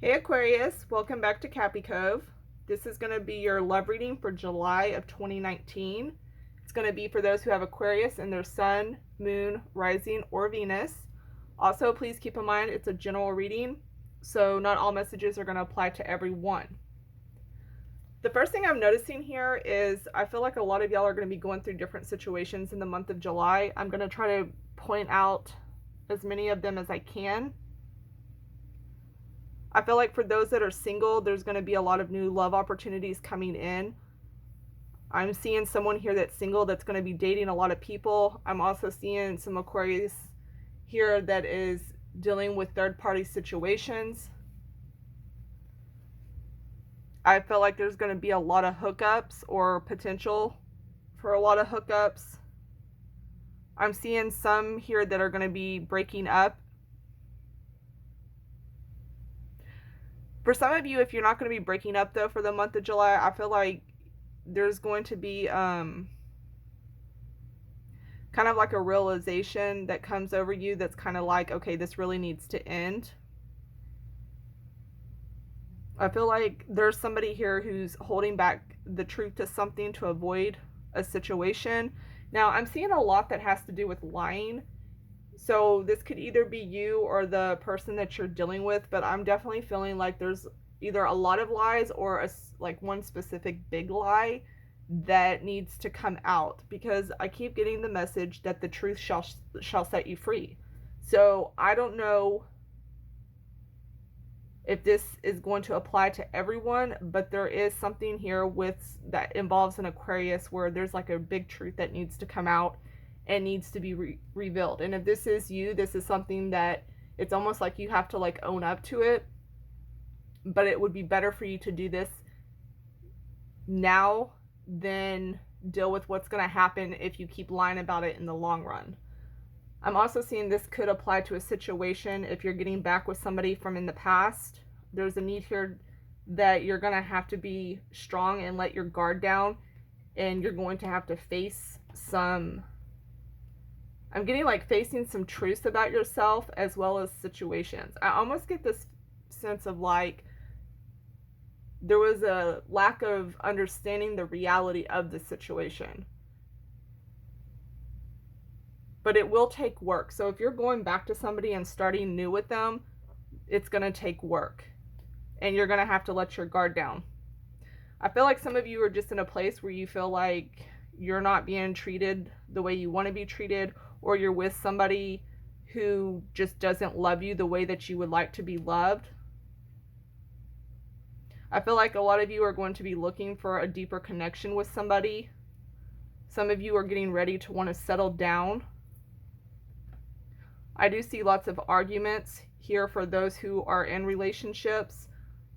Hey Aquarius, welcome back to Cappy Cove. This is going to be your love reading for July of 2019. It's going to be for those who have Aquarius in their sun, moon, rising, or Venus. Also, please keep in mind it's a general reading, so not all messages are going to apply to everyone. The first thing I'm noticing here is I feel like a lot of y'all are going to be going through different situations in the month of July. I'm going to try to point out as many of them as I can. I feel like for those that are single, there's going to be a lot of new love opportunities coming in. I'm seeing someone here that's single that's going to be dating a lot of people. I'm also seeing some Aquarius here that is dealing with third-party situations. I feel like there's going to be a lot of hookups or potential for a lot of hookups. I'm seeing some here that are going to be breaking up. For some of you, if you're not going to be breaking up though for the month of July, I feel like there's going to be kind of like a realization that comes over you that's kind of like, okay, this really needs to end. I feel like there's somebody here who's holding back the truth to something to avoid a situation. Now, I'm seeing a lot that has to do with lying. So this could either be you or the person that you're dealing with, but I'm definitely feeling like there's either a lot of lies or like one specific big lie that needs to come out, because I keep getting the message that the truth shall set you free. So I don't know if this is going to apply to everyone, but there is something here with that involves an Aquarius where there's like a big truth that needs to come out and needs to be revealed. And if this is you, this is something that it's almost like you have to like own up to it, but it would be better for you to do this now than deal with what's going to happen if you keep lying about it in the long run. I'm also seeing this could apply to a situation if you're getting back with somebody from in the past. There's a need here that you're going to have to be strong and let your guard down, and you're going to have to face some, I'm getting like facing some truths about yourself as well as situations. I almost get this sense of like there was a lack of understanding the reality of the situation. But it will take work. So if you're going back to somebody and starting new with them, it's going to take work. And you're going to have to let your guard down. I feel like some of you are just in a place where you feel like you're not being treated the way you want to be treated, or you're with somebody who just doesn't love you the way that you would like to be loved. I feel like a lot of you are going to be looking for a deeper connection with somebody. Some of you are getting ready to want to settle down. I do see lots of arguments here for those who are in relationships.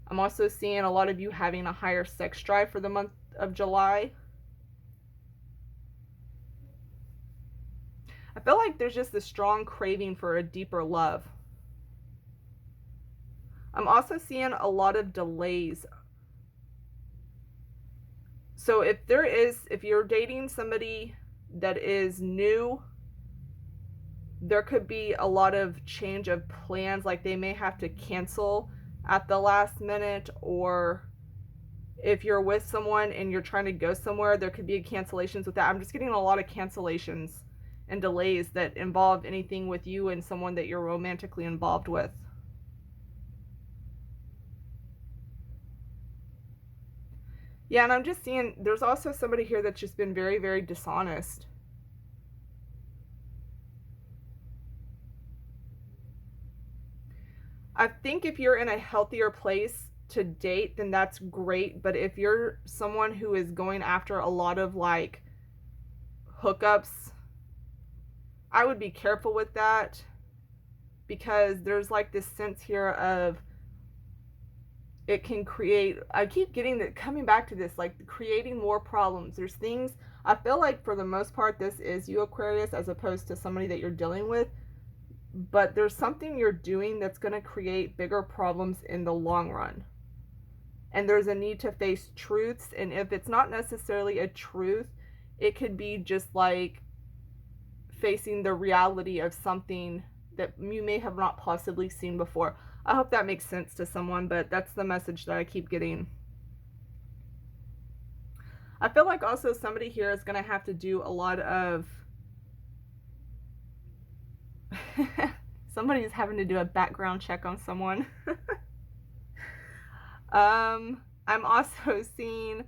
I'm also seeing a lot of you having a higher sex drive for the month of July. I feel like there's just this strong craving for a deeper love. I'm also seeing a lot of delays. So if you're dating somebody that is new, there could be a lot of change of plans, like they may have to cancel at the last minute, or if you're with someone and you're trying to go somewhere, there could be cancellations with that. I'm just getting a lot of cancellations and delays that involve anything with you and someone that you're romantically involved with. Yeah, and I'm just seeing there's also somebody here that's just been very, very dishonest. I think if you're in a healthier place to date, then that's great. But if you're someone who is going after a lot of like hookups, I would be careful with that, because there's like this sense here of it can create, I keep getting that coming back to this, like creating more problems. There's things, I feel like for the most part, this is you, Aquarius, as opposed to somebody that you're dealing with. But there's something you're doing that's going to create bigger problems in the long run. And there's a need to face truths. And if it's not necessarily a truth, it could be just like facing the reality of something that you may have not possibly seen before. I hope that makes sense to someone, but that's the message that I keep getting. I feel like also somebody here is going to have to do a lot of somebody's having to do a background check on someone. I'm also seeing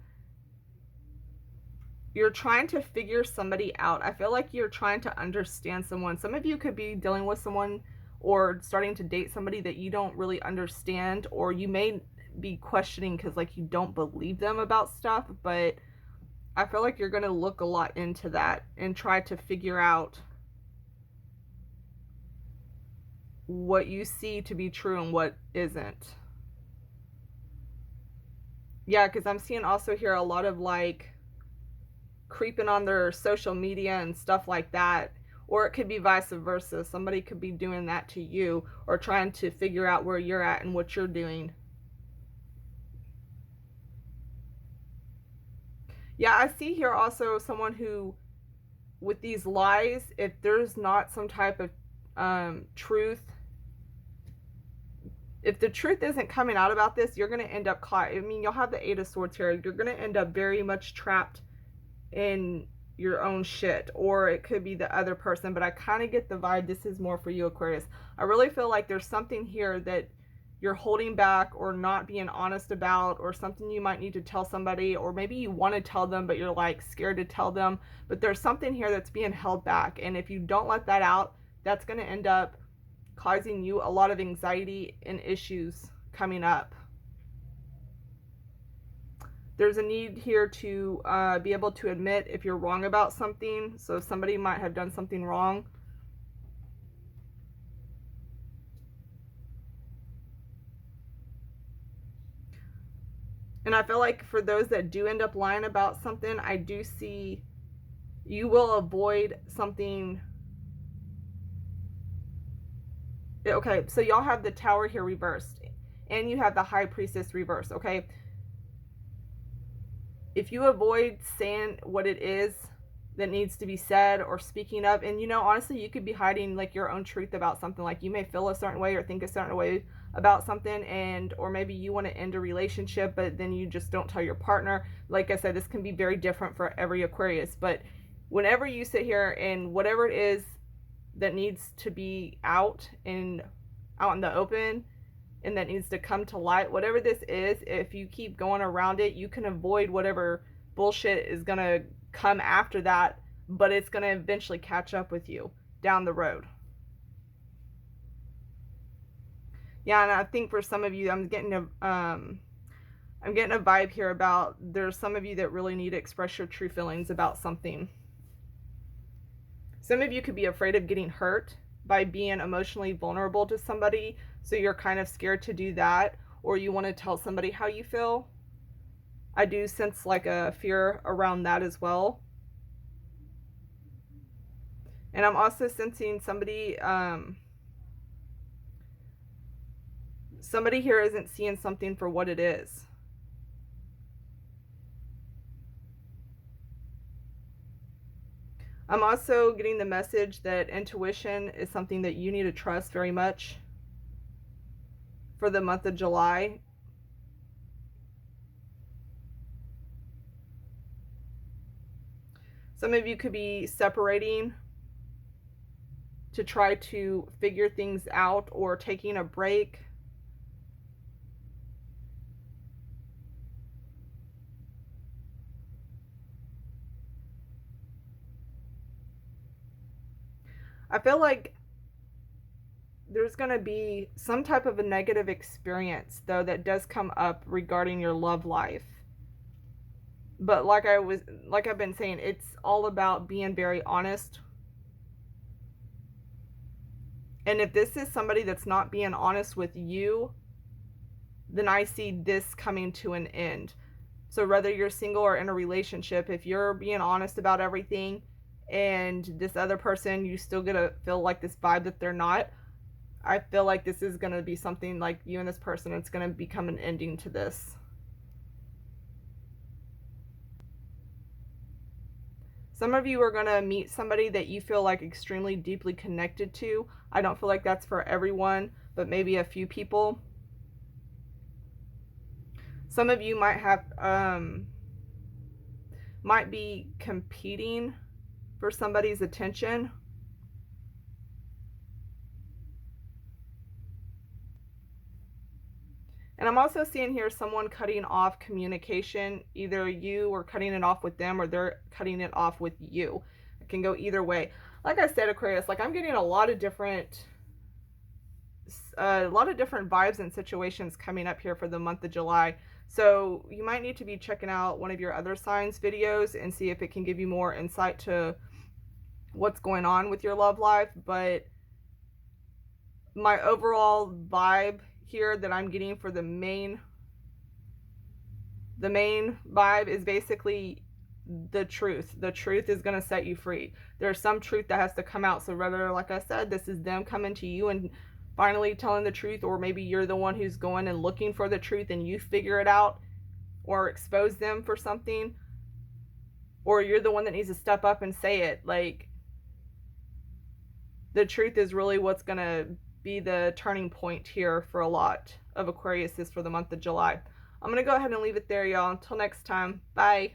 you're trying to figure somebody out. I feel like you're trying to understand someone. Some of you could be dealing with someone or starting to date somebody that you don't really understand, or you may be questioning because like you don't believe them about stuff, but I feel like you're going to look a lot into that and try to figure out what you see to be true and what isn't. Yeah, because I'm seeing also here a lot of like creeping on their social media and stuff like that. Or it could be vice versa. Somebody could be doing that to you or trying to figure out where you're at and what you're doing. Yeah, I see here also someone who, with these lies, if there's not some type of truth, if the truth isn't coming out about this, you're going to end up caught. I mean, you'll have the Eight of Swords here. You're going to end up very much trapped in your own shit, or it could be the other person, but I kind of get the vibe this is more for you, Aquarius. I really feel like there's something here that you're holding back or not being honest about, or something you might need to tell somebody, or maybe you want to tell them but you're like scared to tell them, but there's something here that's being held back, and if you don't let that out, that's going to end up causing you a lot of anxiety and issues coming up. There's a need here to be able to admit if you're wrong about something. So somebody might have done something wrong. And I feel like for those that do end up lying about something, I do see you will avoid something. Okay, so y'all have the Tower here reversed, and you have the High Priestess reversed, okay? If you avoid saying what it is that needs to be said or speaking up, and you know, honestly, you could be hiding like your own truth about something, like you may feel a certain way or think a certain way about something, and or maybe you want to end a relationship, but then you just don't tell your partner. Like I said, this can be very different for every Aquarius, but whenever you sit here and whatever it is that needs to be out in the open and that needs to come to light, whatever this is, if you keep going around it, you can avoid whatever bullshit is going to come after that, but it's going to eventually catch up with you down the road. Yeah, and I think for some of you, I'm getting a vibe here about there's some of you that really need to express your true feelings about something. Some of you could be afraid of getting hurt by being emotionally vulnerable to somebody, so you're kind of scared to do that, or you want to tell somebody how you feel. I do sense like a fear around that as well. And I'm also sensing somebody here isn't seeing something for what it is. I'm also getting the message that intuition is something that you need to trust very much for the month of July. Some of you could be separating to try to figure things out, or taking a break. I feel like there's going to be some type of a negative experience, though, that does come up regarding your love life. But like I've been saying, it's all about being very honest. And if this is somebody that's not being honest with you, then I see this coming to an end. So whether you're single or in a relationship, if you're being honest about everything and this other person, you still gonna feel like this vibe that they're not, I feel like this is gonna be something like you and this person, it's gonna become an ending to this. Some of you are going to meet somebody that you feel like extremely deeply connected to. I don't feel like that's for everyone, but maybe a few people. Some of you might be competing for somebody's attention. And I'm also seeing here someone cutting off communication. Either you are cutting it off with them or they're cutting it off with you. It can go either way. Like I said, Aquarius, like I'm getting a lot of different vibes and situations coming up here for the month of July. So you might need to be checking out one of your other signs videos and see if it can give you more insight to what's going on with your love life. But my overall vibe here that I'm getting for the main vibe is basically the truth. The truth is going to set you free. There's some truth that has to come out. So whether, like I said, this is them coming to you and finally telling the truth, or maybe you're the one who's going and looking for the truth and you figure it out or expose them for something, or you're the one that needs to step up and say it. Like, the truth is really what's going to be the turning point here for a lot of Aquariuses for the month of July. I'm going to go ahead and leave it there, y'all. Until next time, bye.